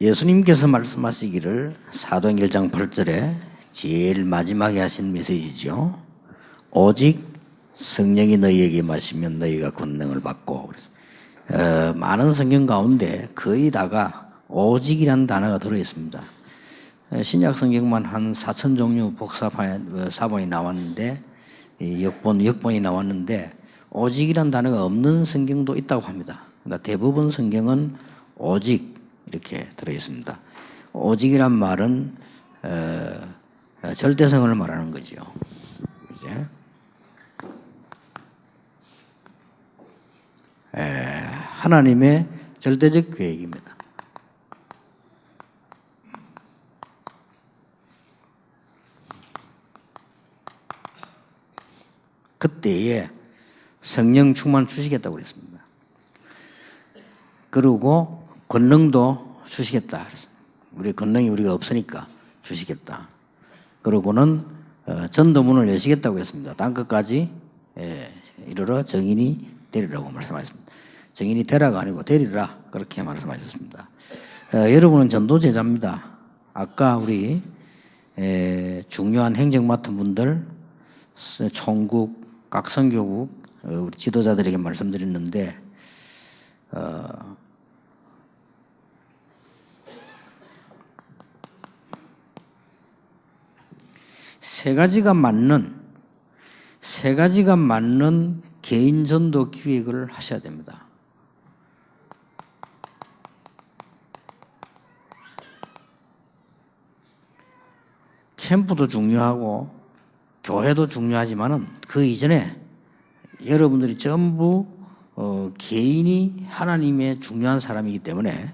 예수님께서 말씀하시기를 사도행전 1장 8절에 제일 마지막에 하신 메시지죠. 오직 성령이 너희에게 마시면 너희가 권능을 받고. 그래서 많은 성경 가운데 거의 다가 오직이라는 단어가 들어있습니다. 신약 성경만 한 4천 종류 사본이 나왔는데 역본이 나왔는데 오직이라는 단어가 없는 성경도 있다고 합니다. 그러니까 대부분 성경은 오직 이렇게 들어있습니다. 오직이란 말은 절대성을 말하는 거죠. 이제 하나님의 절대적 계획입니다. 그때에 성령 충만 주시겠다고 그랬습니다. 그리고 권능도 주시겠다. 우리 권능이 우리가 없으니까 주시겠다. 그러고는 전도문을 여시겠다고 했습니다. 땅끝까지 이르러 정인이 되리라고 말씀하셨습니다. 정인이 되라가 아니고 되리라 그렇게 말씀하셨습니다. 여러분은 전도제자입니다. 아까 우리 중요한 행정 맡은 분들, 총국, 각 선교국 우리 지도자들에게 말씀드렸는데 세 가지가 맞는 개인 전도 기획을 하셔야 됩니다. 캠프도 중요하고 교회도 중요하지만은 그 이전에 여러분들이 전부 개인이 하나님의 중요한 사람이기 때문에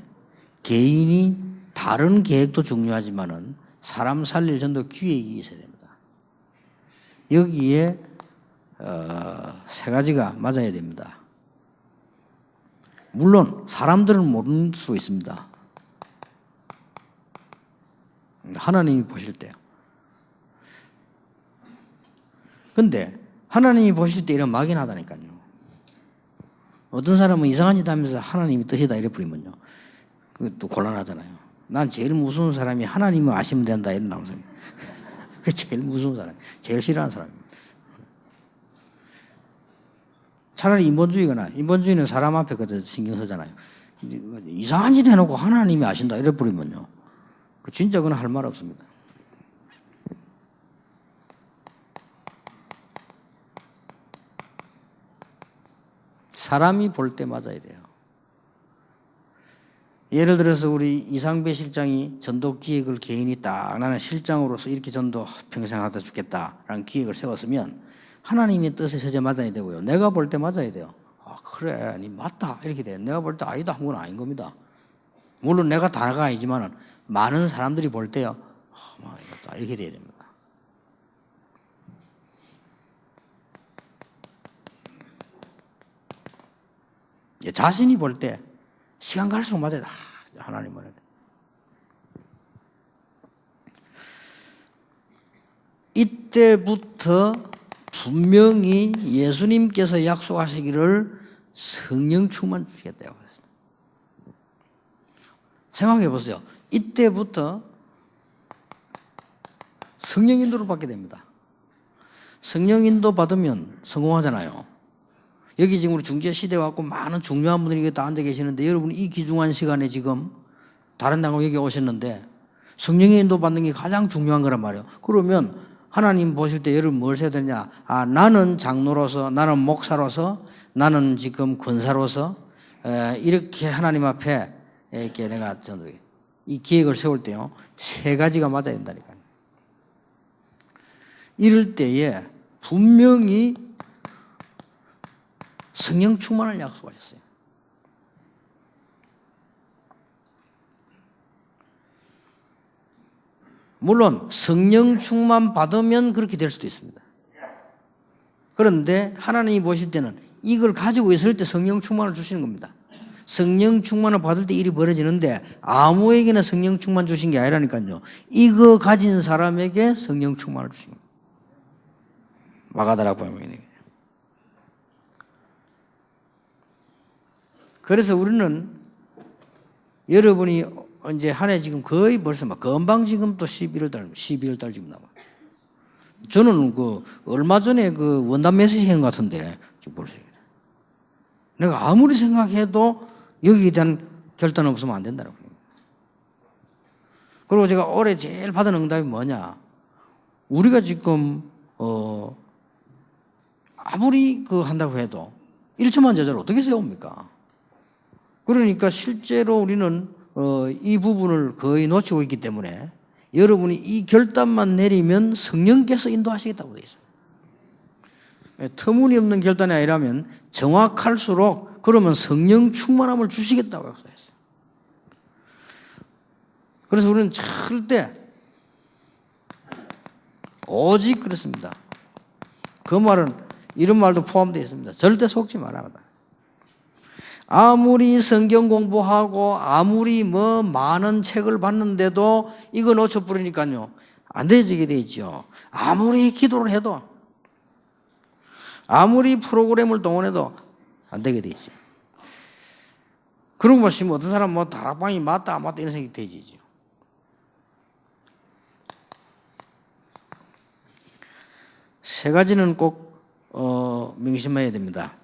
개인이 다른 계획도 중요하지만은 사람 살릴 전도 기획이 있어야 됩니다. 여기에 세 가지가 맞아야 됩니다. 물론 사람들은 모를 수 있습니다. 하나님이 보실 때요. 근데 하나님이 보실 때 이런 막연하다니까요. 어떤 사람은 이상한 짓 하면서 하나님이 뜻이다 이래 부리면요. 그것도 곤란하잖아요. 난 제일 무서운 사람이 하나님을 아시면 된다 이런 나오잖아요. 그게 제일 무서운 사람, 제일 싫어하는 사람입니다. 차라리 인본주의거나, 인본주의는 사람 앞에 그때 신경 쓰잖아요. 이상한 짓 해놓고 하나님이 아신다 이래 부리면요. 그 진짜 그건 할 말 없습니다. 사람이 볼 때 맞아야 돼요. 예를 들어서 우리 이상배 실장이 전도 기획을 개인이 딱 나는 실장으로서 이렇게 전도 평생 하다 죽겠다라는 기획을 세웠으면 하나님의 뜻에 서재 맞아야 되고요. 내가 볼 때 맞아야 돼요. 아 그래, 니 맞다 이렇게 돼요. 내가 볼 때 아니다 한 건 아닌 겁니다. 물론 내가 다가 아니지만은 많은 사람들이 볼 때요. 맞다 이렇게 돼야 됩니다. 자신이 볼 때 시간 갈수록 맞아야 돼. 하나님 말해야 돼. 이때부터 분명히 예수님께서 약속하시기를 성령 충만 주시겠다고 했습니다. 생각해 보세요. 이때부터 성령 인도를 받게 됩니다. 성령 인도 받으면 성공하잖아요. 여기 지금 우리 중재 시대 왔고 많은 중요한 분들이 다 앉아 계시는데 여러분 이 귀중한 시간에 지금 다른 당국 여기 오셨는데 성령의 인도 받는 게 가장 중요한 거란 말이에요. 그러면 하나님 보실 때 여러분 뭘 해야 되냐? 아, 나는 장로로서, 나는 목사로서, 나는 지금 권사로서 이렇게 하나님 앞에 이렇게 내가 이 계획을 세울 때요. 세 가지가 맞아야 된다니까요. 이럴 때에 분명히 성령 충만을 약속하셨어요. 물론 성령 충만 받으면 그렇게 될 수도 있습니다. 그런데 하나님이 보실 때는 이걸 가지고 있을 때 성령 충만을 주시는 겁니다. 성령 충만을 받을 때 일이 벌어지는데 아무에게나 성령 충만 주신 게 아니라니까요. 이거 가진 사람에게 성령 충만을 주신 겁니다. 마가다라 보면 그래서 우리는 여러분이 이제 한 해 지금 거의 벌써 막 금방 지금 또 12월 달 지금 남아. 저는 그 얼마 전에 그 원단 메시지 한 것 같은데 지금 보세요. 내가 아무리 생각해도 여기에 대한 결단은 없으면 안 된다고. 그리고 제가 올해 제일 받은 응답이 뭐냐? 우리가 지금 아무리 그 한다고 해도 1천만 제자를 어떻게 세웁니까? 그러니까 실제로 우리는 이 부분을 거의 놓치고 있기 때문에 여러분이 이 결단만 내리면 성령께서 인도하시겠다고 되어 있어요. 터무니없는 결단이 아니라면 정확할수록 그러면 성령 충만함을 주시겠다고 약속했어요. 그래서 우리는 절대 오직 그렇습니다. 그 말은 이런 말도 포함되어 있습니다. 절대 속지 말아라. 아무리 성경 공부하고 아무리 뭐 많은 책을 봤는데도 이거 놓쳐버리니까요 안 되지게 돼 있죠. 아무리 기도를 해도 아무리 프로그램을 동원해도 안 되게 돼 있죠. 그런 거 보시면 어떤 사람 뭐 다락방이 맞다 안 맞다 이런 생각이 되지죠. 세 가지는 꼭 명심해야 됩니다.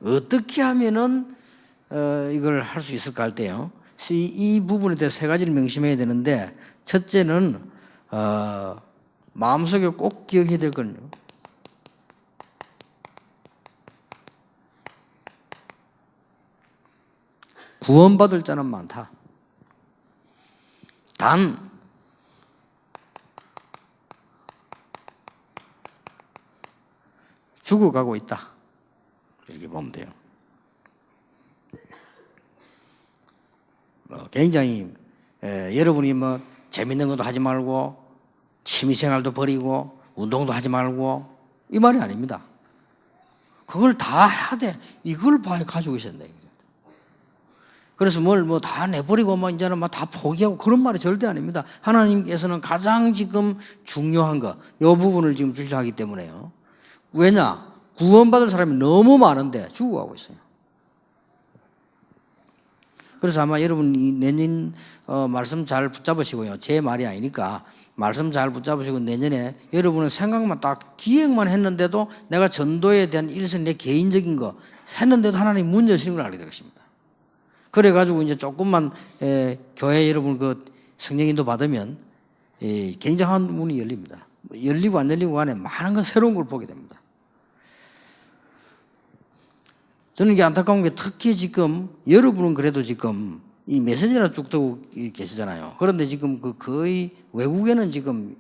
어떻게 하면은 이걸 할 수 있을까 할 때요. 이 부분에 대해서 세 가지를 명심해야 되는데 첫째는 마음속에 꼭 기억해야 될 거는요. 구원받을 자는 많다. 단 죽어가고 있다. 이렇게 보면 돼요. 굉장히 여러분이 뭐 재밌는 것도 하지 말고 취미생활도 버리고 운동도 하지 말고 이 말이 아닙니다. 그걸 다 해야 돼. 이걸 가지고 있어야 된다. 그래서 뭘 뭐 다 내버리고 뭐 이제는 막 다 포기하고 그런 말이 절대 아닙니다. 하나님께서는 가장 지금 중요한 거, 이 부분을 지금 주시하기 때문에요. 왜냐? 구원받을 사람이 너무 많은데 죽어가고 있어요. 그래서 아마 여러분이 내년 말씀 잘 붙잡으시고요. 제 말이 아니니까 말씀 잘 붙잡으시고 내년에 여러분은 생각만 딱 기획만 했는데도 내가 전도에 대한 일선 내 개인적인 거 했는데도 하나님 문 여시는 걸 알게 될 것입니다. 그래가지고 이제 조금만 교회 여러분 그 성령인도 받으면 굉장한 문이 열립니다. 열리고 안 열리고 간에 많은 건 새로운 걸 보게 됩니다. 저는 이게 안타까운 게 특히 지금 여러분은 그래도 지금 이 메시지나 쭉 듣고 계시잖아요. 그런데 지금 그 거의 외국에는 지금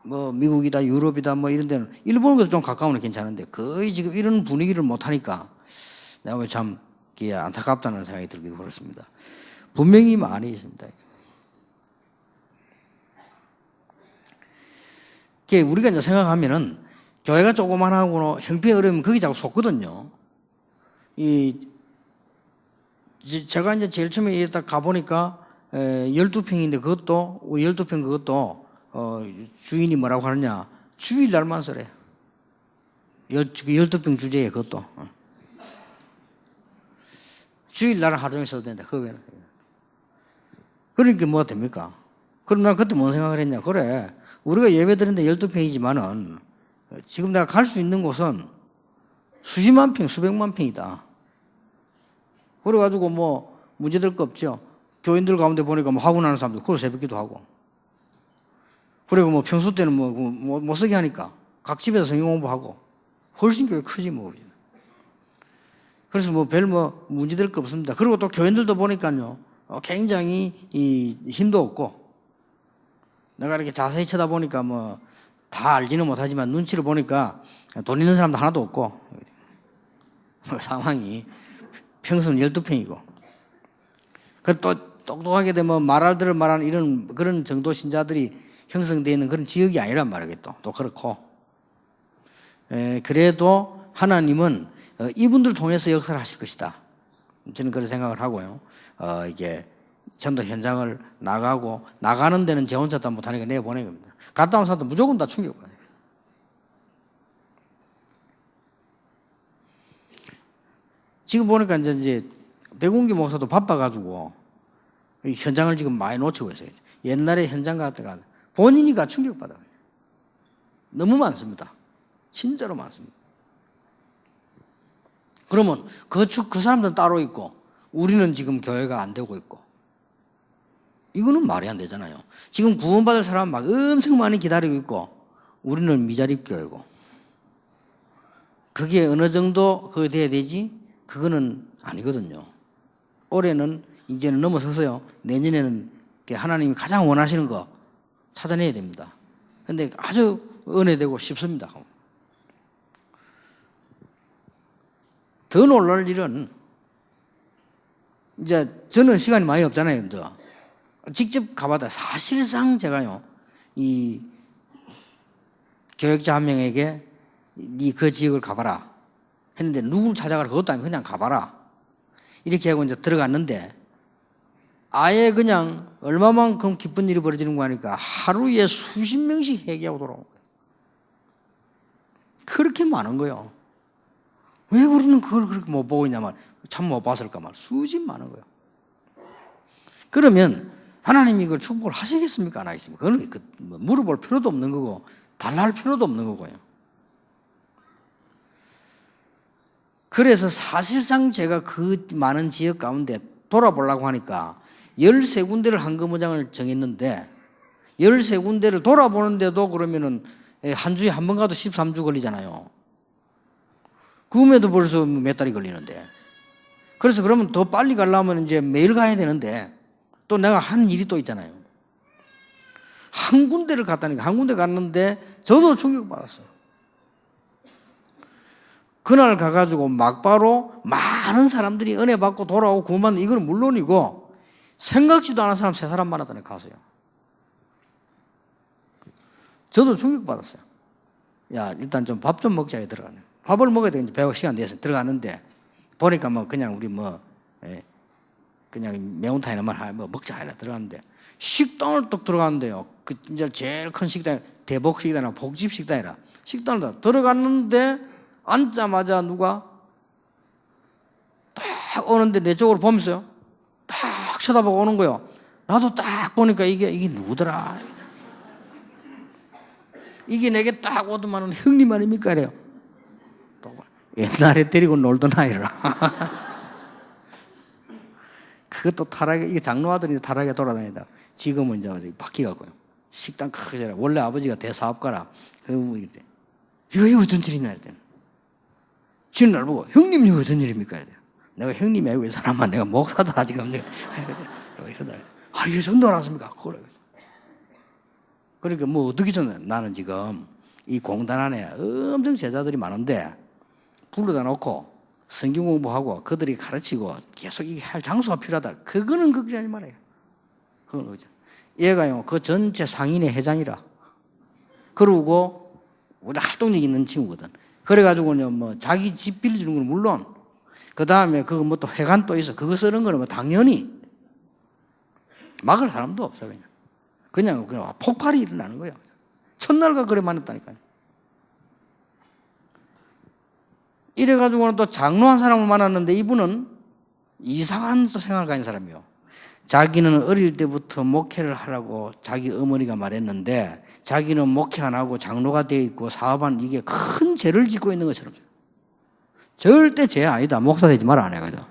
뭐 미국이다 유럽이다 뭐 이런 데는 일본보다 좀 가까우면 괜찮은데 거의 지금 이런 분위기를 못 하니까 내가 참 안타깝다는 생각이 들기도 그렇습니다. 분명히 많이 있습니다. 우리가 이제 생각하면은 교회가 조그만하고 형편이 어려우면 거기 자꾸 속거든요. 제가 이제 제일 처음에 딱 가보니까 12평인데 그것도 12평 그것도 주인이 뭐라고 하느냐 주일날만 쓰래. 12평 주제에 그것도 주일날은 하루 종일 써도 된다. 그 외에는. 그러니까 뭐가 됩니까? 그럼 난 그때 뭔 생각을 했냐. 그래 우리가 예배 드리는데 12평이지만은 지금 내가 갈 수 있는 곳은 수십만 평 수백만 평이다. 그래가지고 뭐 문제될 거 없죠. 교인들 가운데 보니까 뭐 하고 나는 사람들 그걸 새벽기도 하고. 그리고 뭐 평소 때는 못 쓰게 하니까 각 집에서 성경 공부하고 훨씬 교회 크지 뭐. 그래서 뭐 별 문제될 거 없습니다. 그리고 또 교인들도 보니까요 굉장히 힘도 없고 내가 이렇게 자세히 쳐다보니까 뭐 다 알지는 못하지만 눈치를 보니까 돈 있는 사람도 하나도 없고 상황이 평수는 12평이고 그 또 똑똑하게 되면 말할들을 말하는 이런 그런 정도 신자들이 형성되어 있는 그런 지역이 아니란 말이겠죠. 또 그렇고 그래도 하나님은 이분들 통해서 역사를 하실 것이다. 저는 그런 생각을 하고요. 이게 전도 현장을 나가는 데는 제 혼자 다 못하니까 내보내는 겁니다. 갔다 온 사람도 무조건 다 충격받아요. 지금 보니까 이제 백운기 목사도 바빠가지고 현장을 지금 많이 놓치고 있어요. 옛날에 현장 갔다가 본인이가 충격받아요. 너무 많습니다. 진짜로 많습니다. 그러면 그 사람들은 따로 있고 우리는 지금 교회가 안 되고 있고 이거는 말이 안 되잖아요. 지금 구원받을 사람 막 엄청 많이 기다리고 있고 우리는 미자립 교회고 그게 어느 정도 그게 돼야 되지? 그거는 아니거든요. 올해는 이제는 넘어서서요. 내년에는 하나님이 가장 원하시는 거 찾아내야 됩니다. 근데 아주 은혜되고 쉽습니다. 더 놀랄 일은 이제 저는 시간이 많이 없잖아요. 이제. 직접 가봐도 사실상 제가요 이 교역자 한 명에게 네 그 지역을 가봐라 했는데 누구를 찾아가라 그것도 아니고 그냥 가봐라 이렇게 하고 이제 들어갔는데 아예 그냥 얼마만큼 기쁜 일이 벌어지는 거 하니까 하루에 수십 명씩 회개하고 돌아오는 거예요. 그렇게 많은 거예요. 왜 우리는 그걸 그렇게 못 보고 있냐 말, 참 못 봤을까 말, 수십 많은 거예요. 그러면 하나님이 이걸 축복을 하시겠습니까? 안 하겠습니까? 그건 물어볼 필요도 없는 거고 달라 할 필요도 없는 거고요. 그래서 사실상 제가 그 많은 지역 가운데 돌아보려고 하니까 13군데를 한거무장을 정했는데 13군데를 돌아보는데도 그러면은 한 주에 한 번 가도 13주 걸리잖아요. 그음에도 벌써 몇 달이 걸리는데. 그래서 그러면 더 빨리 가려면 이제 매일 가야 되는데 또 내가 하는 일이 또 있잖아요. 한 군데를 갔다니까 한 군데 갔는데 저도 충격받았어요. 그날 가가지고 막바로 많은 사람들이 은혜 받고 돌아오고 구원받는 이건 물론이고 생각지도 않은 사람 3사람 만났다니 가서요. 저도 충격받았어요. 야 일단 좀 밥 좀 먹자 해 들어가네. 밥을 먹어야 되는데 배고 시간 돼서 들어가는데 보니까 뭐 그냥 우리 뭐 그냥 매운탕이나 뭐 먹자 해라 들어갔는데 식당을 딱 들어갔는데요. 그 이제 제일 큰 식당 대복 식당이나 복집 식당이라 식당을 들어갔는데 앉자마자 누가 딱 오는데 내 쪽으로 보면서요. 딱 쳐다보고 오는 거예요. 나도 딱 보니까 이게 누구더라. 이게 내게 딱 오더만은 형님 아닙니까? 이래요. 옛날에 데리고 놀던 아이라. 그것도 타락에, 이게 장로아들이 타락에 돌아다니다. 지금은 이제 바뀌어가고요. 식당 크게 원래 아버지가 대사업가라. 그리고 이거 어떤 일이냐 할 때는. 지금 날 보고 형님 이거 어떤 일입니까? 이래. 내가 형님 아니고 이 사람만 내가 목사다 지금. 아 이게 전도 안 왔습니까? 그래. 그러니까 뭐 어떻게 전해? 나는 지금 이 공단 안에 엄청 제자들이 많은데 불러다 놓고 성경 공부하고 그들이 가르치고 계속 이게 할 장소가 필요하다. 그거는 걱정하지 말아요. 그건 그죠. 얘가요 그 전체 상인의 회장이라. 그러고 우리 활동력 있는 친구거든. 그래가지고는 뭐 자기 집 빌려주는 건 물론 그 다음에 그거 뭐 또 회관 또 있어. 그거 쓰는 거는 뭐 당연히 막을 사람도 없어 그냥 폭발이 일어나는 거예요. 첫날과 그래 만났다니까요. 이래가지고는 또 장로 한 사람을 만났는데 이분은 이상한 또 생각을 가진 사람이에요. 자기는 어릴 때부터 목회를 하라고 자기 어머니가 말했는데 자기는 목회 안 하고 장로가 되어 있고 사업한 이게 큰 죄를 짓고 있는 것처럼. 절대 죄 아니다. 목사 되지 마라 안 해가지고.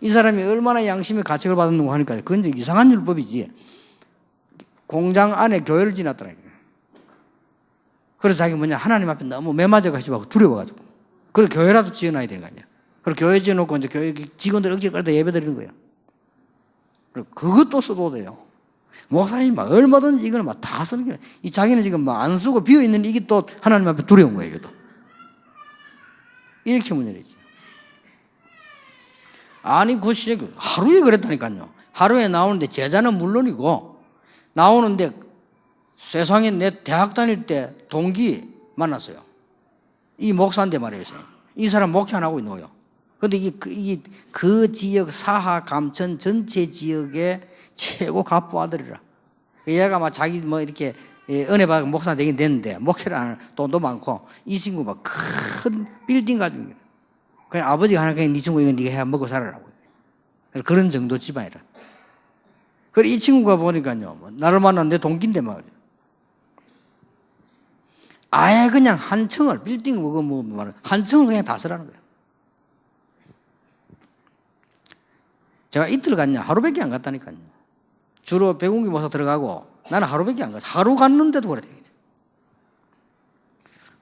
이 사람이 얼마나 양심의 가책을 받았는가 하니까 그건 이제 이상한 율법이지. 공장 안에 교회를 지났더라고요. 그래서 자기 하나님 앞에 너무 매맞아가지고 두려워가지고. 그래서 교회라도 지어놔야 되는 거 아니야. 그리고 교회 지어놓고 이제 교회 직원들 억지로 끌다 예배 드리는 거예요. 그리고 그것도 써도 돼요. 목사님 막 얼마든지 이거는 막 다 쓰는 게, 이 자기는 지금 막 안 쓰고 비어있는 이게 또 하나님 앞에 두려운 거예요, 이것도. 이렇게 문제이지. 아니, 그 시작 하루에 그랬다니까요. 하루에 나오는데 제자는 물론이고, 나오는데 세상에 내 대학 다닐 때 동기 만났어요. 이 목사인데 말이에요. 이 사람 목회 안 하고 있는 거예요. 근데 그 지역 사하 감천 전체 지역의 최고 갑부 아들이라. 얘가 막 자기 뭐 이렇게 은혜 받고 목사 되긴 됐는데 목회를 안 하는 돈도 많고 이 친구 막 큰 빌딩 가지고 그냥 아버지가 하나 그냥 네 친구 이거 네가 해 먹고 살아라고. 그런 정도 집안이라. 그래 이 친구가 보니까요, 나를 만난 내 동기인데 말이야. 아예 그냥 한 층을 빌딩 한 층을 그냥 다 쓰라는 거예요. 제가 이틀 갔냐 하루밖에 안 갔다니까요. 주로 백운기 모사 들어가고 나는 하루밖에 안 갔어. 하루 갔는데도 그래 되겠지.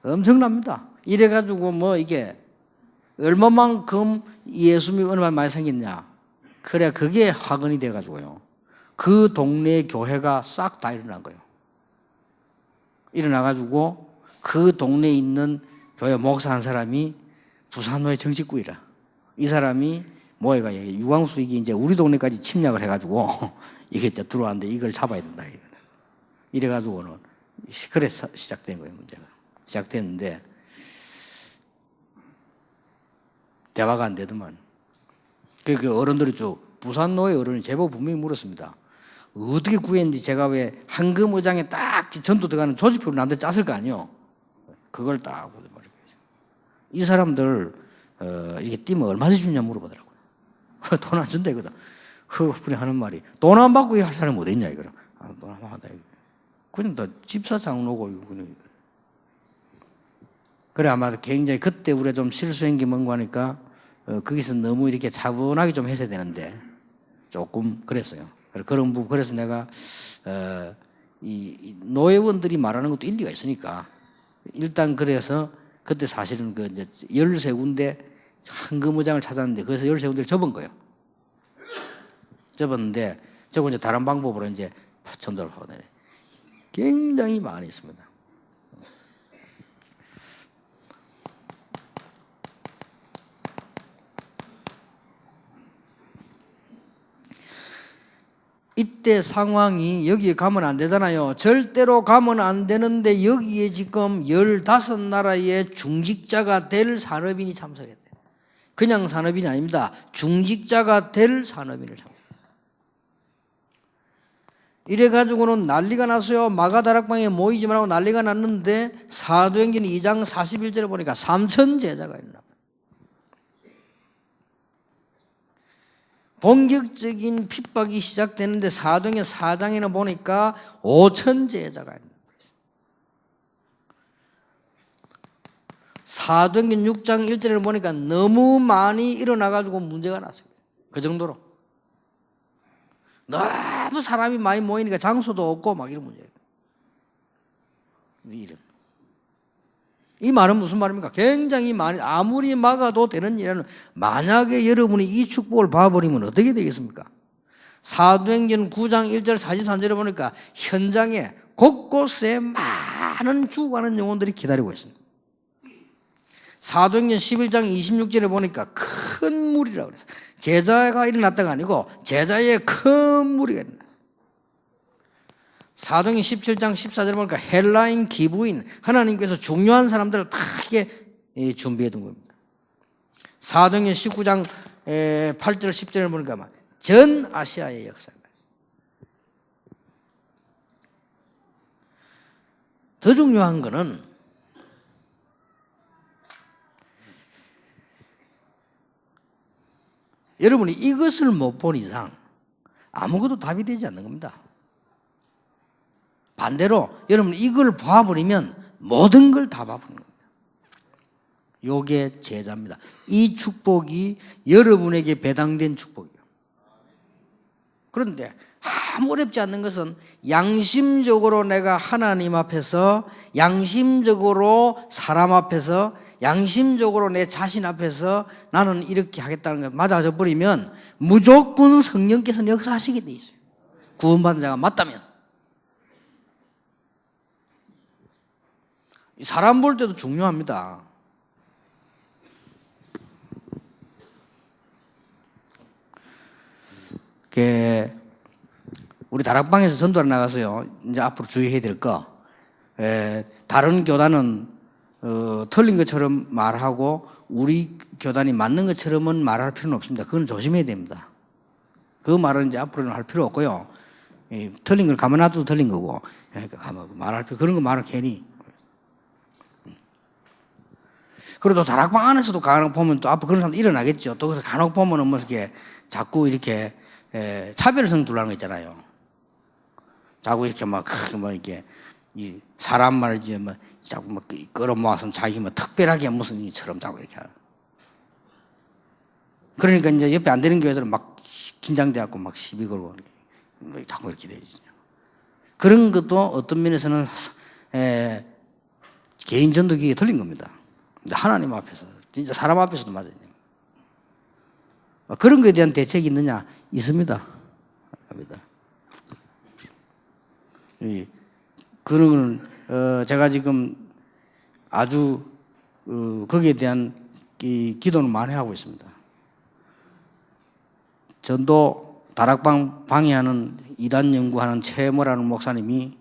엄청납니다. 이래가지고 뭐 이게 얼마만큼 예수님이 얼마나 많이 생겼냐. 그래 그게 화근이 돼가지고요. 그 동네 교회가 싹 다 일어난 거예요. 일어나가지고 그 동네에 있는 교회 목사 한 사람이 부산호의 정식구이라. 이 사람이 뭐가 유광수 이게 이제 우리 동네까지 침략을 해가지고 이게 이제 들어왔는데 이걸 잡아야 된다. 이래가지고는 그래 시작된 거예요, 문제가. 시작됐는데 대화가 안 되더만. 그 어른들이 쭉 부산노의 어른이 제보 분명히 물었습니다. 어떻게 구했는지 제가 왜 황금 의장에 딱 전도 들어가는 조직표를 남들 짰을 거 아니요. 그걸 딱 보내버리고. 이 사람들 이렇게 뛰면 얼마씩 주냐 물어보더라고요. 돈 안 준다 이거다. 그분이 하는 말이 돈 안 받고 일할 사람이 어디 있냐 이거라. 돈 안 받다. 그냥 다 집사장 오고 그래 아마 굉장히 그때 우리가 좀 실수한 게 뭔가 하니까 거기서 너무 이렇게 차분하게 좀 했어야 되는데 조금 그랬어요. 그런 부분 그래서 내가 이 노회원들이 말하는 것도 일리가 있으니까 일단 그래서 그때 사실은 그 이제 13군데 황금의장을 찾았는데 거기서 13군데를 접은 거예요. 접었는데 저거 이제 다른 방법으로 이제 전도를 하거든요. 굉장히 많이 있습니다. 이때 상황이 여기에 가면 안 되잖아요. 절대로 가면 안 되는데 여기에 지금 15나라의 중직자가 될 산업인이 참석했대요. 그냥 산업인이 아닙니다. 중직자가 될 산업인을 참석했어요. 이래가지고는 난리가 났어요. 마가다락방에 모이지 말라고 난리가 났는데 사도행전 2장 41절에 보니까 3천 제자가 일어납니다. 본격적인 핍박이 시작되는데 사도행전 4장에는 보니까 5천 제자가 있는 거예요. 사도행전 6장 1절에는 보니까 너무 많이 일어나가지고 문제가 났습니다. 그 정도로. 너무 사람이 많이 모이니까 장소도 없고 막 이런 문제예요. 이 말은 무슨 말입니까? 굉장히 많이 아무리 막아도 되는 일은 만약에 여러분이 이 축복을 봐버리면 어떻게 되겠습니까? 사도행전 9장 1절 43절에 보니까 현장에 곳곳에 많은 죽어가는 영혼들이 기다리고 있습니다. 사도행전 11장 26절에 보니까 큰 무리라고 그랬어요. 제자가 일어났다가 아니고 제자의 큰 무리가 일어났어요. 사도행전 17장 14절에 보니까 헬라인 기부인 하나님께서 중요한 사람들을 다 이렇게 준비해 둔 겁니다. 사도행전 19장 8절 10절에 보니까 전 아시아의 역사입니다. 더 중요한 거는 여러분이 이것을 못 본 이상 아무것도 답이 되지 않는 겁니다. 반대로 여러분 이걸 봐버리면 모든 걸 다 봐버리는 겁니다. 이게 제자입니다. 이 축복이 여러분에게 배당된 축복이에요. 그런데 아무 어렵지 않는 것은 양심적으로 내가 하나님 앞에서 양심적으로 사람 앞에서 양심적으로 내 자신 앞에서 나는 이렇게 하겠다는 것 맞아져 버리면 무조건 성령께서는 역사하시게 돼 있어요. 구원받은 자가 맞다면. 사람 볼 때도 중요합니다. 우리 다락방에서 전도를 나가서요. 이제 앞으로 주의해야 될 거. 다른 교단은 틀린 것처럼 말하고 우리 교단이 맞는 것처럼은 말할 필요는 없습니다. 그건 조심해야 됩니다. 그 말은 이제 앞으로는 할 필요 없고요. 틀린 걸 가만 놔둬도 틀린 거고. 그러니까 가만 말할 필요 그런 거 말을 괜히. 그래도 다락방 안에서도 간혹 보면 또 앞에 그런 사람도 일어나겠죠. 또 그래서 간혹 보면은 뭐 이렇게 자꾸 이렇게 차별성 두라는 거 있잖아요. 자꾸 이렇게 막 이렇게 이 사람 말이지 뭐 자꾸 막 끌어모아서 자기 뭐 특별하게 무슨 일처럼 자꾸 이렇게 하는. 그러니까 이제 옆에 안 되는 교회들은 막 긴장돼갖고 막 시비 걸고 자꾸 이렇게 되죠. 그런 것도 어떤 면에서는 개인 전도기에 틀린 겁니다. 근데 하나님 앞에서 진짜 사람 앞에서도 맞아요. 그런 것에 대한 대책이 있느냐? 있습니다. 그런 제가 지금 아주 거기에 대한 기도는 많이 하고 있습니다. 전도 다락방 방해하는 이단 연구하는 최모라는 목사님이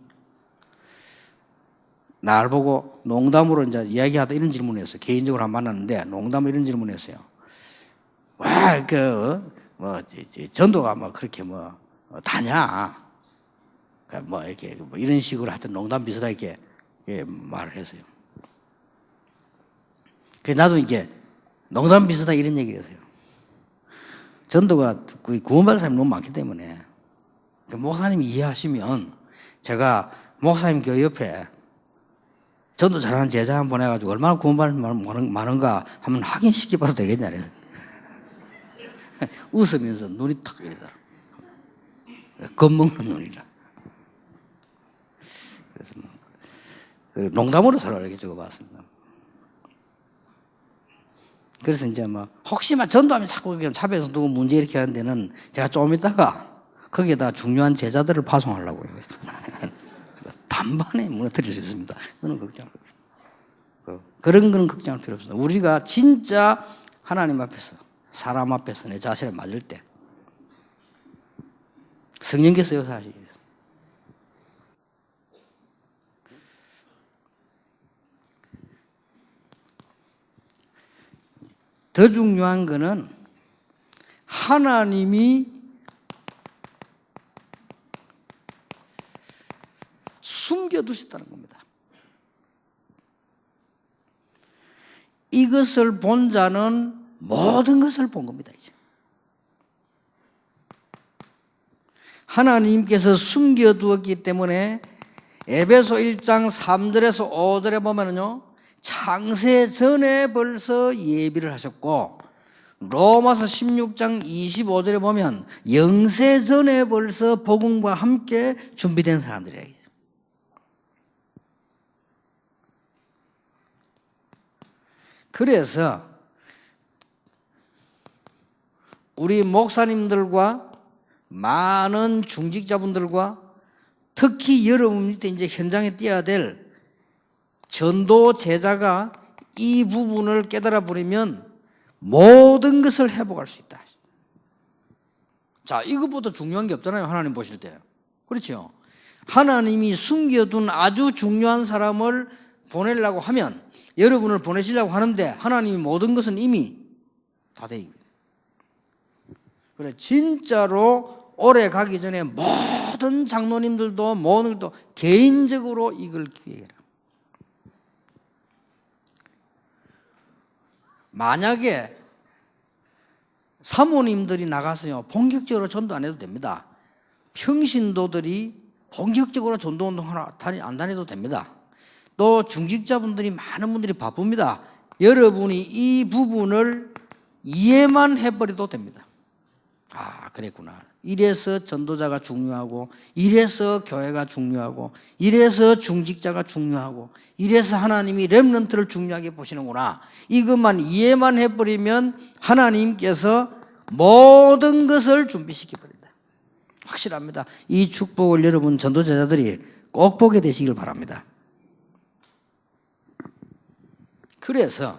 날 보고 농담으로 이제 이야기하다 이런 질문을 했어요. 개인적으로 한 번 만났는데 농담으로 이런 질문을 했어요. 와, 전도가 뭐 그렇게 뭐 다냐? 뭐 이렇게 뭐 이런 식으로 하여튼 농담 비슷하게 말을 했어요. 그래서 나도 이게 농담 비슷하게 이런 얘기를 했어요. 전도가 구원받을 사람이 너무 많기 때문에 목사님이 이해하시면 제가 목사님 교회 옆에 전도 잘하는 제자 한 번 보내가지고 얼마나 구원받는 사람이 많은가 한번 확인시켜봐도 되겠냐 그래서 웃으면서 눈이 탁 이러더라. 겁먹는 눈이라. 그래서 농담으로 서로 이렇게 적어봤습니다. 그래서 이제 뭐 혹시나 전도하면 자꾸 차별해서 누구 문제 이렇게 하는 데는 제가 좀 있다가 거기에다 중요한 제자들을 파송하려고요. 단번에 무너뜨릴 수 있습니다. 그런 걱정할 필요 없어요. 그런 거는 걱정할 필요 없어요. 우리가 진짜 하나님 앞에서 사람 앞에서 내 자신을 맞을 때 성령께서 역사하시겠습니다. 더 중요한 거는 하나님이 숨겨두셨다는 겁니다. 이것을 본 자는 모든 것을 본 겁니다. 이제 하나님께서 숨겨두었기 때문에 에베소 1장 3절에서 5절에 보면은요, 창세 전에 벌써 예비를 하셨고, 로마서 16장 25절에 보면 영세 전에 벌써 복음과 함께 준비된 사람들이라. 그래서 우리 목사님들과 많은 중직자분들과 특히 여러분 밑에 이제 현장에 뛰어야 될 전도 제자가 이 부분을 깨달아 버리면 모든 것을 회복할 수 있다. 자, 이것보다 중요한 게 없잖아요. 하나님 보실 때. 그렇죠? 하나님이 숨겨둔 아주 중요한 사람을 보내려고 하면, 여러분을 보내시려고 하는데 하나님이 모든 것은 이미 다 돼 있습니다. 그래, 진짜로 오래 가기 전에 모든 장로님들도 모든 것도 개인적으로 이걸 기획해라. 만약에 사모님들이 나가서요 본격적으로 전도 안 해도 됩니다. 평신도들이 본격적으로 전도운동 안 다녀도 됩니다. 또 중직자분들이 많은 분들이 바쁩니다. 여러분이 이 부분을 이해만 해버려도 됩니다. 아, 그랬구나. 이래서 전도자가 중요하고, 이래서 교회가 중요하고, 이래서 중직자가 중요하고, 이래서 하나님이 렘넌트를 중요하게 보시는구나. 이것만 이해만 해버리면 하나님께서 모든 것을 준비시켜버린다. 확실합니다. 이 축복을 여러분 전도자들이 꼭 보게 되시길 바랍니다. 그래서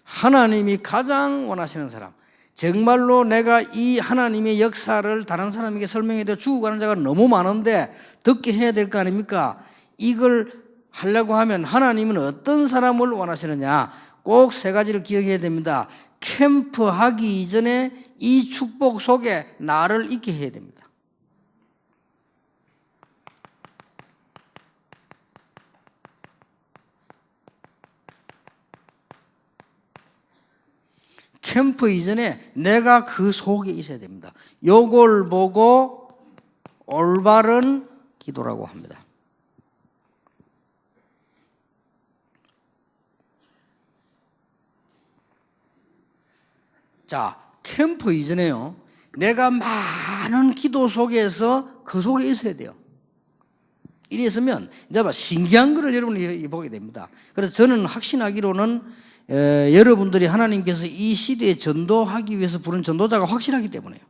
하나님이 가장 원하시는 사람, 정말로 내가 이 하나님의 역사를 다른 사람에게 설명해도 죽어가는 자가 너무 많은데 듣게 해야 될 거 아닙니까? 이걸 하려고 하면 하나님은 어떤 사람을 원하시느냐? 꼭 세 가지를 기억해야 됩니다. 캠프 하기 이전에 이 축복 속에 나를 있게 해야 됩니다. 캠프 이전에 내가 그 속에 있어야 됩니다. 요걸 보고 올바른 기도라고 합니다. 자, 캠프 이전에요, 내가 많은 기도 속에서 그 속에 있어야 돼요. 이랬으면 이제 신기한 것을 여러분이 보게 됩니다. 그래서 저는 확신하기로는 여러분들이 하나님께서 이 시대에 전도하기 위해서 부른 전도자가 확실하기 때문에요.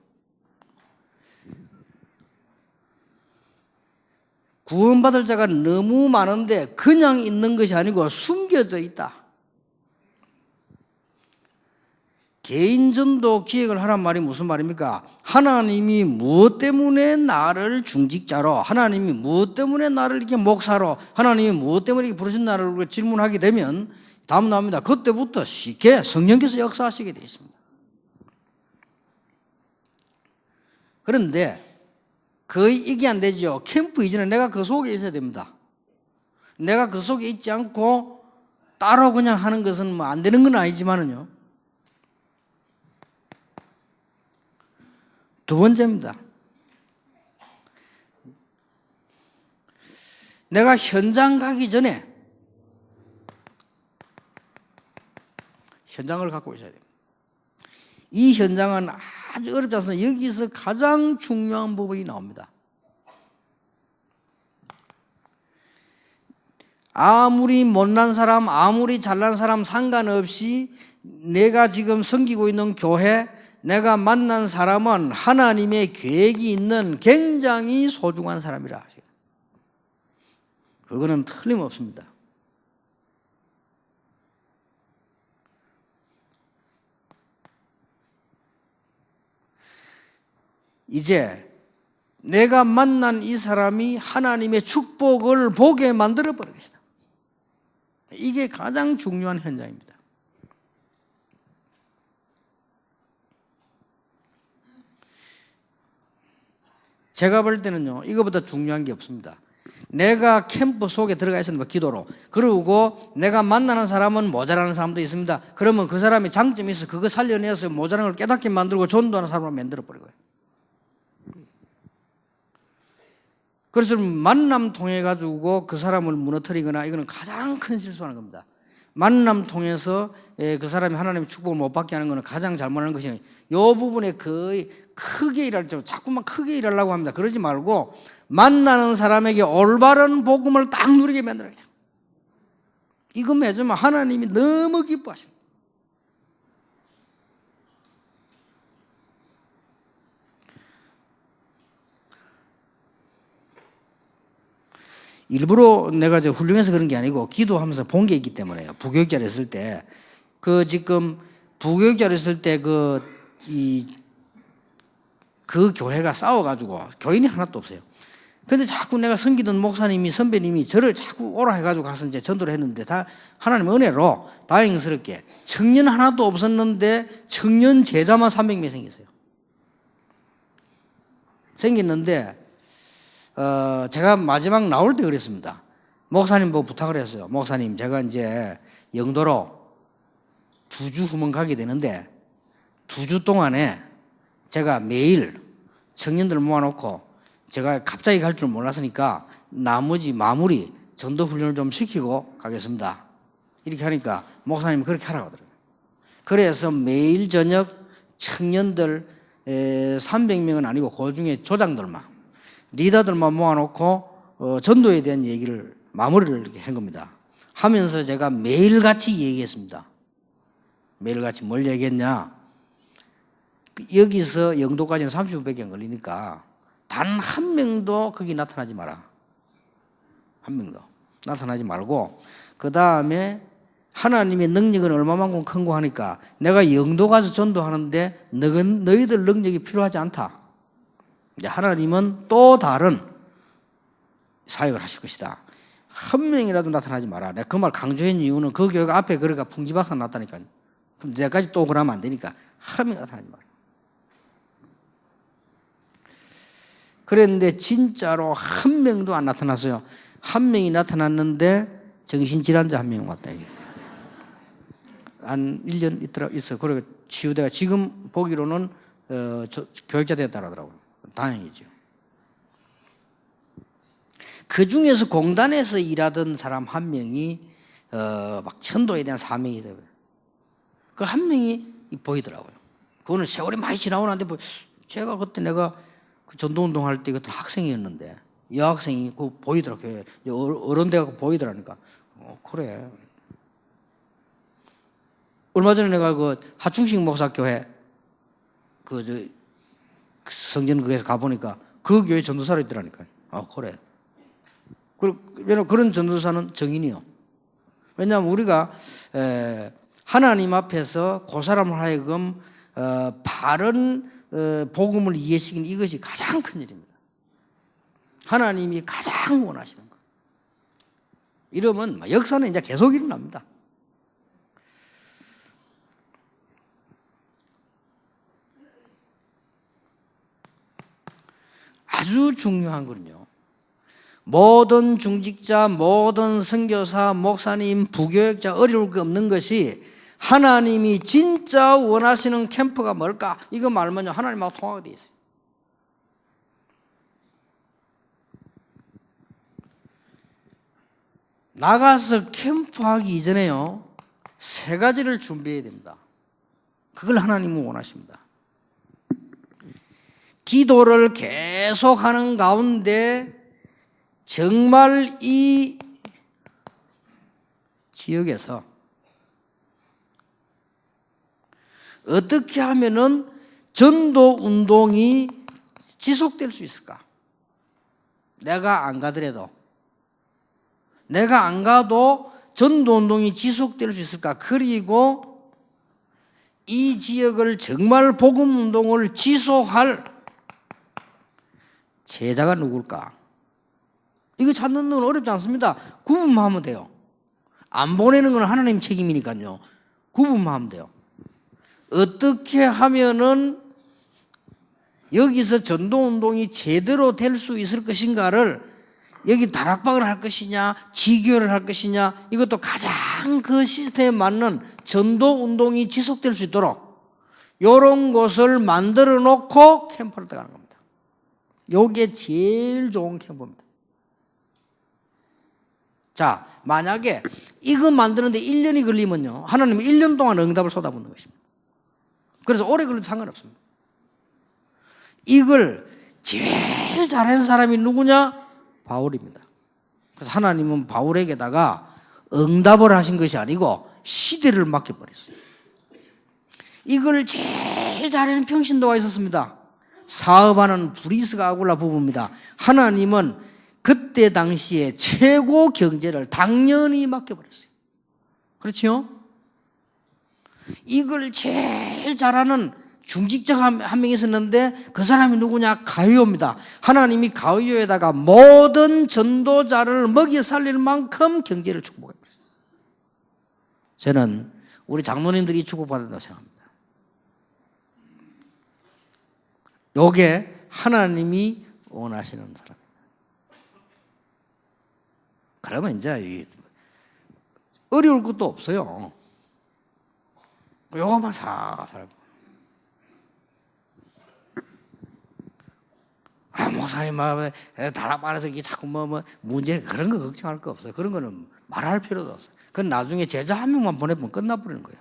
구원받을 자가 너무 많은데 그냥 있는 것이 아니고 숨겨져 있다. 개인전도 기획을 하란 말이 무슨 말입니까? 하나님이 무엇 때문에 나를 중직자로, 하나님이 무엇 때문에 나를 이렇게 목사로, 하나님이 무엇 때문에 이렇게 부르신 나를 질문하게 되면 다음 나옵니다. 그때부터 쉽게 성령께서 역사하시게 되어 있습니다. 그런데 거의 이게 안 되죠. 캠프 이전에 내가 그 속에 있어야 됩니다. 내가 그 속에 있지 않고 따로 그냥 하는 것은 뭐 안 되는 건 아니지만은요. 두 번째입니다. 내가 현장 가기 전에 현장을 갖고 있어야 됩니다. 이 현장은 아주 어렵지 않습니다. 여기서 가장 중요한 부분이 나옵니다. 아무리 못난 사람, 아무리 잘난 사람 상관없이 내가 지금 섬기고 있는 교회, 내가 만난 사람은 하나님의 계획이 있는 굉장히 소중한 사람이라. 그거는 틀림없습니다. 이제 내가 만난 이 사람이 하나님의 축복을 보게 만들어 버릴 것이다. 이게 가장 중요한 현장입니다. 제가 볼 때는요, 이거보다 중요한 게 없습니다. 내가 캠프 속에 들어가 있습니다. 기도로. 그리고 내가 만나는 사람은 모자라는 사람도 있습니다. 그러면 그 사람이 장점이 있어 그거 살려내서 모자라는 걸 깨닫게 만들고 전도하는 사람을 만들어 버리고요. 그래서 만남 통해 가지고 그 사람을 무너뜨리거나 이거는 가장 큰 실수하는 겁니다. 만남 통해서 그 사람이 하나님의 축복을 못 받게 하는 것은 가장 잘못하는 것이니 이 부분에 거의 크게 일하죠. 자꾸만 크게 일하려고 합니다. 그러지 말고 만나는 사람에게 올바른 복음을 딱 누리게 만들어야죠. 이거 해주면 하나님이 너무 기뻐하십니다. 일부러 내가 훌륭해서 그런 게 아니고 기도하면서 본 게 있기 때문에요. 부교육자를 했을 때 지금 부교육자를 했을 때 그 교회가 싸워가지고 교인이 하나도 없어요. 근데 자꾸 내가 섬기던 목사님이 선배님이 저를 자꾸 오라 해가지고 가서 이제 전도를 했는데 다 하나님의 은혜로 다행스럽게 청년 하나도 없었는데 청년 제자만 300명 생겼어요. 생겼는데 제가 마지막 나올 때 그랬습니다. 목사님 보고 부탁을 했어요. 목사님, 제가 이제 영도로 2주 후면 가게 되는데 2주 동안에 제가 매일 청년들 모아놓고 제가 갑자기 갈 줄 몰랐으니까 나머지 마무리 전도 훈련을 좀 시키고 가겠습니다. 이렇게 하니까 목사님이 그렇게 하라고 하더라고요. 그래서 매일 저녁 청년들 300명은 아니고 그 중에 조장들만 리더들만 모아놓고 전도에 대한 얘기를 마무리를 이렇게 한 겁니다. 하면서 제가 매일같이 얘기했습니다. 매일같이 뭘 얘기했냐? 여기서 영도까지는 30분밖에 안 걸리니까 단 한 명도 거기 나타나지 마라. 한 명도 나타나지 말고 그 다음에 하나님의 능력은 얼마만큼 큰 거 하니까 내가 영도 가서 전도하는데 너희들 능력이 필요하지 않다. 이제 하나님은 또 다른 사역을 하실 것이다. 한 명이라도 나타나지 마라. 내가 그 말 강조한 이유는 그 교회가 앞에 그러니까 풍지박산 났다니까요. 그럼 내가까지 또 그러면 안 되니까 한 명 나타나지 마라. 그랬는데 진짜로 한 명도 안 나타났어요. 한 명이 나타났는데 정신질환자 한 명 왔다. 이게. 한 1년 있어. 그리고 치유대가 지금 보기로는 교육자 됐다고 하더라고요. 다행이죠. 그 중에서 공단에서 일하던 사람 한 명이 막 천도에 대한 사명이 되고요. 그 한 명이 보이더라고요. 그거는 세월이 많이 지나고 나는데 제가 그때 내가 그 전도운동 할 때 그때 학생이었는데 여학생이 그 보이더라고요. 어른대가 보이더라니까. 그래. 얼마 전에 내가 그 하충식 목사교회 그 성전국에서 가보니까 그 교회 전도사로 있더라니까요. 그래. 그런 전도사는 정인이요. 왜냐하면 우리가 하나님 앞에서 그 사람을 하여금 바른 복음을 이해시키는 이것이 가장 큰 일입니다. 하나님이 가장 원하시는 것. 이러면 역사는 이제 계속 일어납니다. 아주 중요한 거는요. 모든 중직자, 모든 선교사, 목사님, 부교역자 어려울 게 없는 것이 하나님이 진짜 원하시는 캠프가 뭘까? 이거 말면요 하나님하고 통하게 돼 있어요. 나가서 캠프하기 이전에요 3가지를 준비해야 됩니다. 그걸 하나님은 원하십니다. 기도를 계속하는 가운데 정말 이 지역에서 어떻게 하면은 전도 운동이 지속될 수 있을까? 내가 안 가더라도, 내가 안 가도 전도 운동이 지속될 수 있을까? 그리고 이 지역을 정말 복음 운동을 지속할 제자가 누굴까? 이거 찾는 건 어렵지 않습니다. 구분만 하면 돼요. 안 보내는 건 하나님 책임이니까요. 구분만 하면 돼요. 어떻게 하면은 여기서 전도운동이 제대로 될 수 있을 것인가를 여기 다락방을 할 것이냐 지교를 할 것이냐 이것도 가장 그 시스템에 맞는 전도운동이 지속될 수 있도록 이런 것을 만들어 놓고 캠프를 들어가는 겁니다. 이게 제일 좋은 캠프입니다. 자, 만약에 이거 만드는데 1년이 걸리면요 하나님은 1년 동안 응답을 쏟아붓는 것입니다. 그래서 오래 걸려도 상관없습니다. 이걸 제일 잘한 사람이 누구냐? 바울입니다. 그래서 하나님은 바울에게다가 응답을 하신 것이 아니고 시대를 맡겨버렸어요. 이걸 제일 잘하는 평신도가 있었습니다. 사업하는 브리스가 아굴라 부부입니다. 하나님은 그때 당시에 최고 경제를 당연히 맡겨버렸어요. 그렇죠? 이걸 제일 잘하는 중직자가 한 명 있었는데 그 사람이 누구냐? 가이오입니다. 하나님이 가이오에다가 모든 전도자를 먹여 살릴 만큼 경제를 축복해버렸어요. 저는 우리 장로님들이 축복받는다고 생각합니다. 요게 하나님이 원하시는 사람입니다. 그러면 이제 어려울 것도 없어요. 요거만 살살. 목사님, 다락방에서 이게 자꾸 문제, 그런 거 걱정할 거 없어요. 그런 거는 말할 필요도 없어요. 그건 나중에 제자 한 명만 보내면 끝나버리는 거예요.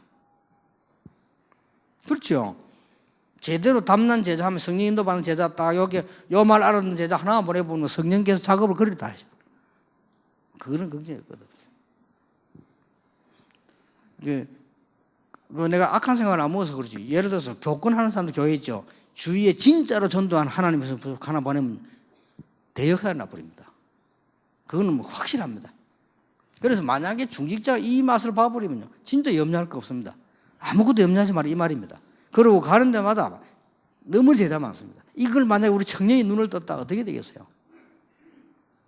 그렇죠? 제대로 담난 제자 하면 성령 인도 받는 제자 딱 여기 요 말 알아듣는 제자 하나 보내보면 성령께서 작업을 그렇게 다 하죠. 그거는 걱정할 것 없어요. 내가 악한 생각을 안 먹어서 그렇지. 예를 들어서 교권하는 사람도 교회 있죠. 주위에 진짜로 전도한 하나님께서 하나 보내면 대역사가 나버립니다. 그거는 확실합니다. 그래서 만약에 중직자가 이 맛을 봐버리면요 진짜 염려할 거 없습니다. 아무것도 염려하지 마라 이 말입니다. 그러고 가는 데마다 너무 제자 많습니다. 이걸 만약에 우리 청년이 눈을 떴다 어떻게 되겠어요?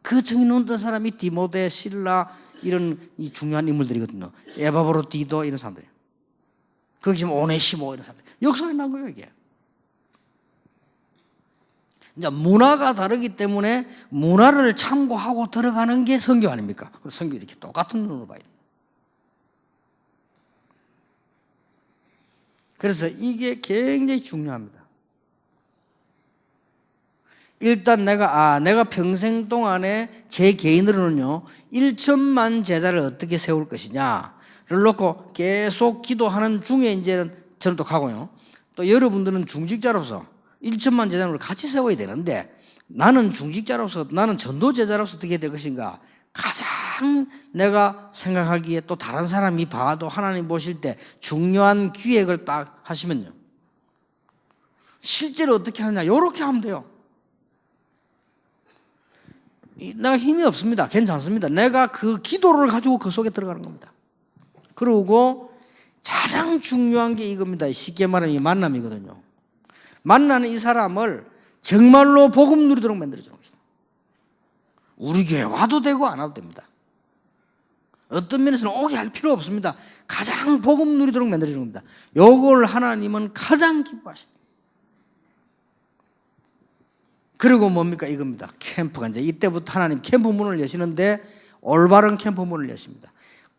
그 청년이 눈 뜬 사람이 디모데, 실라 이런 이 중요한 인물들이거든요. 에바브로 디도 이런 사람들이에요. 거기 지금 오네시모 이런 사람들. 역사에 난 거예요 이게. 이제 문화가 다르기 때문에 문화를 참고하고 들어가는 게 성경 아닙니까? 성경 이렇게 똑같은 눈으로 봐야 돼요. 그래서 이게 굉장히 중요합니다. 일단 내가 평생 동안에 제 개인으로는요, 1천만 제자를 어떻게 세울 것이냐를 놓고 계속 기도하는 중에 이제는 저는 또 가고요. 또 여러분들은 중직자로서 1천만 제자를 같이 세워야 되는데 나는 중직자로서, 나는 전도 제자로서 어떻게 될 것인가? 가장 내가 생각하기에 또 다른 사람이 봐도 하나님 보실 때 중요한 기획을 딱 하시면요, 실제로 어떻게 하느냐, 이렇게 하면 돼요. 내가 힘이 없습니다. 괜찮습니다. 내가 그 기도를 가지고 그 속에 들어가는 겁니다. 그리고 가장 중요한 게 이겁니다. 쉽게 말하면 이 만남이거든요. 만나는 이 사람을 정말로 복음 누리도록 만들어주는 것이다. 우리 교회 와도 되고 안 와도 됩니다. 어떤 면에서는 오게 할 필요 없습니다. 가장 복음 누리도록 만들어주는 겁니다. 요걸 하나님은 가장 기뻐하십니다. 그리고 뭡니까? 이겁니다. 캠프가 이제 이때부터 하나님 캠프 문을 여시는데 올바른 캠프 문을 여십니다.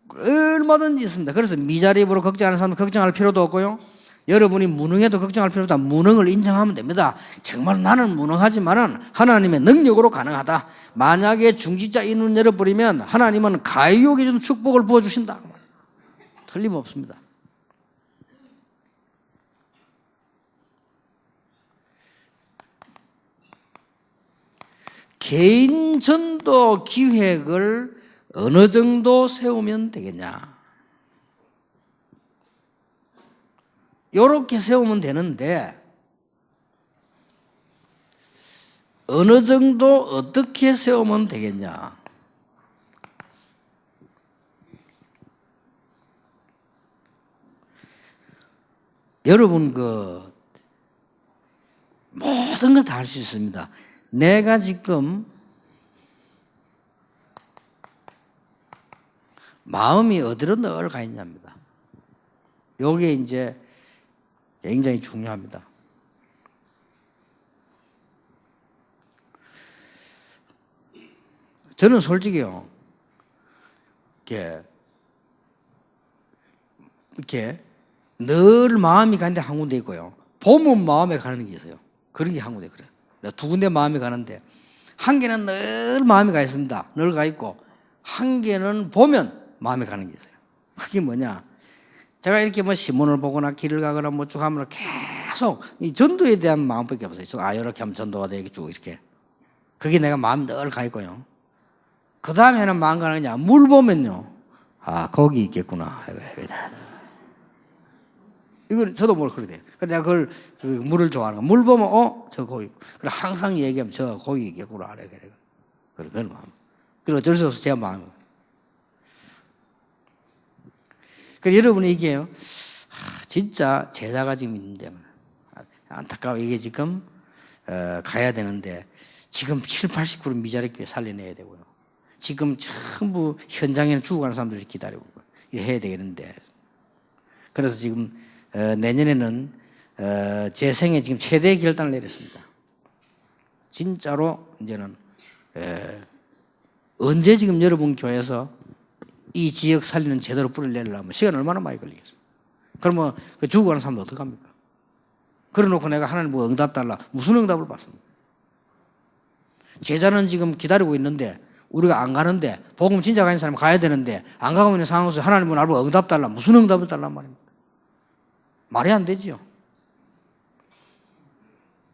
얼마든지 있습니다. 그래서 미자립으로 걱정하는 사람은 걱정할 필요도 없고요. 여러분이 무능해도 걱정할 필요도 없다. 무능을 인정하면 됩니다. 정말 나는 무능하지만은 하나님의 능력으로 가능하다. 만약에 중직자 인을 열어버리면 하나님은 가이옥에 준 축복을 부어주신다. 틀림없습니다. 개인 전도 기획을 어느 정도 세우면 되겠냐? 이렇게 세우면 되는데 어느 정도 어떻게 세우면 되겠냐? 여러분 모든 걸 다 할 수 있습니다. 내가 지금 마음이 어디로 늘 가 있냐입니다. 요게 이제 굉장히 중요합니다. 저는 솔직히요, 이렇게 늘 마음이 가는데 한 군데 있고요, 보면 마음에 가는 게 있어요. 그런 게 한 군데 그래요. 두 군데 마음이 가는데 한 개는 늘 마음이 가 있습니다. 늘 가 있고 한 개는 보면 마음에 가는 게 있어요. 그게 뭐냐? 제가 이렇게 뭐 신문을 보거나 길을 가거나 뭐 쭉 하면 계속 이 전도에 대한 마음밖에 없어요. 이렇게 하면 전도가 되겠죠. 이렇게. 그게 내가 마음이 늘 가 있고요. 그 다음에는 마음 가는 거냐? 물 보면요, 거기 있겠구나. 이건 저도 뭘 그러대요. 그래서 내가 그 물을 좋아하는 거. 물 보면, 저 거기. 그래, 항상 얘기하면 저 거기 있겠구나. 그런 마음. 그리고 어쩔 수 없어, 제 마음. 그래서 여러분이 이게요, 진짜 제자가 지금 있는데, 안타까워. 이게 지금, 가야 되는데, 지금 70, 80% 미자립 교회 살려내야 되고요. 지금 전부 현장에는 죽어가는 사람들이 기다리고, 해야 되겠는데. 그래서 지금, 내년에는 제 생에 지금 최대 결단을 내렸습니다. 진짜로 이제는 언제 지금 여러분 교회에서 이 지역 살리는 제대로 뿌리를 내려면 시간 얼마나 많이 걸리겠습니까? 그러면 그 죽어가는 사람도 어떡합니까? 그래놓고 내가 하나님 뭐 응답 달라, 무슨 응답을 받습니까? 제자는 지금 기다리고 있는데 우리가 안 가는데, 복음 진짜 가는 사람은 가야 되는데 안 가고 있는 상황에서 하나님은 나보고 응답 달라, 무슨 응답을 달란 말입니까? 말이 안 되지요.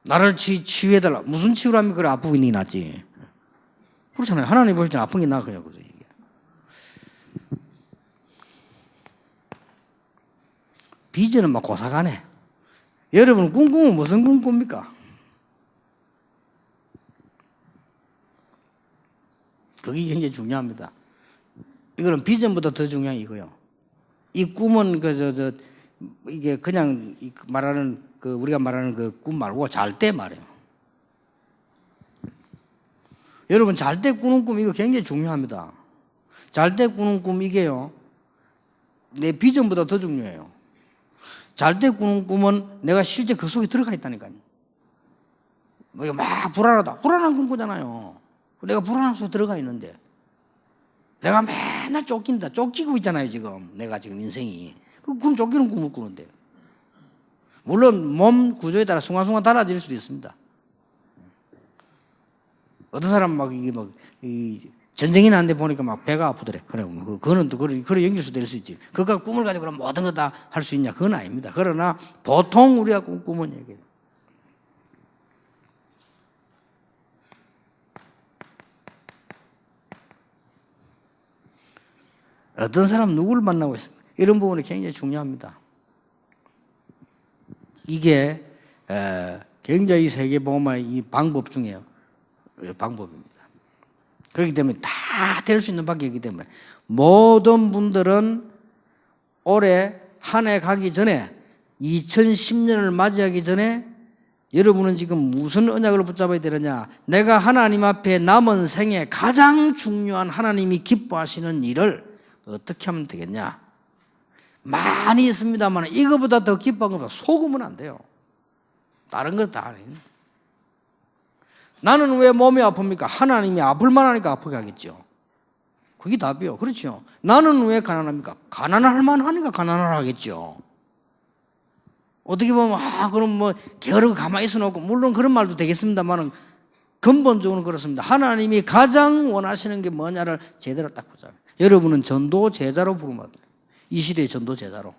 나를 치유해달라. 무슨 치유를 합니까? 그래, 아프고 있는 게 낫지. 그렇잖아요. 하나님 보실 때는 아픈 게 나아요. 이게. 비전은 막 고사가네. 여러분 꿈꾸면 무슨 꿈 꿉니까? 그게 굉장히 중요합니다. 이거는 비전보다 더 중요한 이거요. 이 꿈은 이게 그냥 말하는 우리가 말하는 그 꿈 말고 잘 때 말이에요. 여러분 잘 때 꾸는 꿈 이거 굉장히 중요합니다. 잘 때 꾸는 꿈 이게요, 내 비전보다 더 중요해요. 잘 때 꾸는 꿈은 내가 실제 그 속에 들어가 있다니까요. 뭐 막 불안하다. 불안한 꿈 꾸잖아요. 내가 불안한 속에 들어가 있는데 내가 맨날 쫓긴다. 쫓기고 있잖아요, 지금. 내가 지금 인생이. 그럼 쫓기는 꿈을 꾸는데. 물론 몸 구조에 따라 순간순간 달라질 수도 있습니다. 어떤 사람 막 이게 막 전쟁이 나는데 보니까 막 배가 아프더래. 그래, 그거는 또 그런 연결수 될 수 있지. 그가 꿈을 가지고 그럼 모든 거 다 할 수 있냐? 그건 아닙니다. 그러나 보통 우리가 꿈꾸는 얘기예요. 어떤 사람 누구를 만나고 있습니까? 이런 부분이 굉장히 중요합니다. 이게 굉장히 세계복음화의 이 방법 중에 방법입니다. 그렇기 때문에 다 될 수 있는 방법이기 때문에 모든 분들은 올해 한 해 가기 전에 2010년을 맞이하기 전에 여러분은 지금 무슨 언약을 붙잡아야 되느냐? 내가 하나님 앞에 남은 생에 가장 중요한 하나님이 기뻐하시는 일을 어떻게 하면 되겠냐? 많이 있습니다만 이거보다 더 기뻐한 것보다 속으면 안 돼요. 다른 것 다 아니에요. 나는 왜 몸이 아픕니까? 하나님이 아플만 하니까 아프게 하겠죠. 그게 답이요. 그렇죠. 나는 왜 가난합니까? 가난할 만 하니까 가난을 하겠죠. 어떻게 보면 그럼 뭐 게으르고 가만히 있어 놓고 물론 그런 말도 되겠습니다만 근본적으로 그렇습니다. 하나님이 가장 원하시는 게 뭐냐를 제대로 딱 보자. 여러분은 전도 제자로 부르면 돼요. 이 시대의 전도 제자로.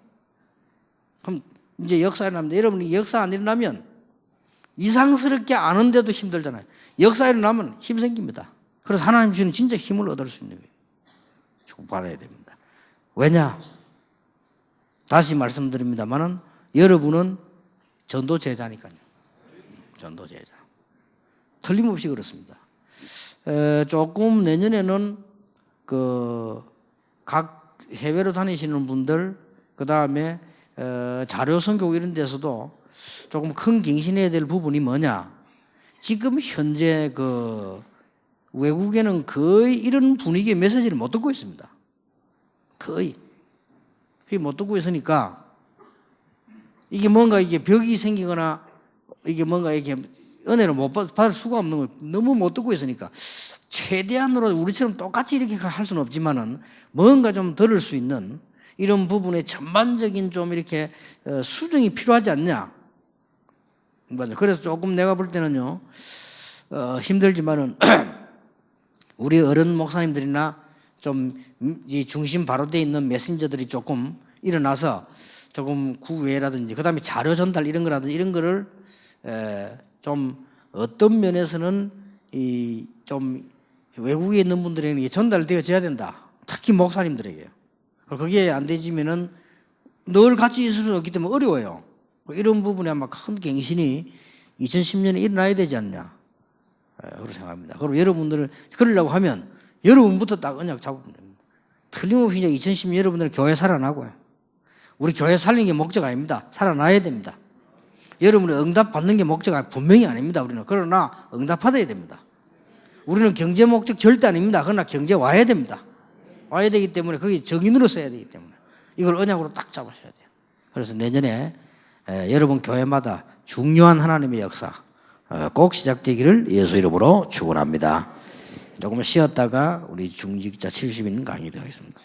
그럼 이제 역사 일어납니다. 여러분이 역사 안 일어나면 이상스럽게 아는데도 힘들잖아요. 역사 일어나면 힘 생깁니다. 그래서 하나님 주시는 진짜 힘을 얻을 수 있는 거예요. 받아야 됩니다. 왜냐? 다시 말씀드립니다만은 여러분은 전도 제자니까요. 전도 제자. 틀림없이 그렇습니다. 조금 내년에는 각 해외로 다니시는 분들, 그 다음에 자료 선교 이런 데서도 조금 큰 갱신해야 될 부분이 뭐냐? 지금 현재 외국에는 거의 이런 분위기의 메시지를 못 듣고 있습니다. 거의. 그게 못 듣고 있으니까 이게 뭔가 이게 벽이 생기거나 이게 뭔가 이렇게 은혜를 못 받을 수가 없는 걸 너무 못 듣고 있으니까 최대한으로 우리처럼 똑같이 이렇게 할 수는 없지만은 뭔가 좀 들을 수 있는 이런 부분에 전반적인 좀 이렇게 수정이 필요하지 않냐. 그래서 조금 내가 볼 때는요, 힘들지만은 우리 어른 목사님들이나 좀 이 중심 바로 돼 있는 메신저들이 조금 일어나서 조금 구외라든지 그 다음에 자료 전달 이런 거라든지 이런 거를 좀 어떤 면에서는 좀 외국에 있는 분들에게 전달되어져야 된다. 특히 목사님들에게. 그게 안 되지면은 늘 같이 있을 수 없기 때문에 어려워요. 이런 부분에 아마 큰 갱신이 2010년에 일어나야 되지 않냐. 그렇게 생각합니다. 그리고 여러분들을 그러려고 하면 여러분부터 딱 언약 잡으면 됩니다. 틀림없이 이제 2010년 여러분들은 교회 살아나고요. 우리 교회 살리는 게 목적 아닙니다. 살아나야 됩니다. 여러분이 응답 받는 게 목적 분명히 아닙니다. 우리는. 그러나 응답 받아야 됩니다. 우리는 경제 목적 절대 아닙니다. 그러나 경제 와야 됩니다. 와야 되기 때문에 거기 정인으로 써야 되기 때문에 이걸 언약으로 딱 잡으셔야 돼요. 그래서 내년에 여러분 교회마다 중요한 하나님의 역사 꼭 시작되기를 예수 이름으로 축원합니다. 조금 쉬었다가 우리 중직자 70인 강의 되겠습니다.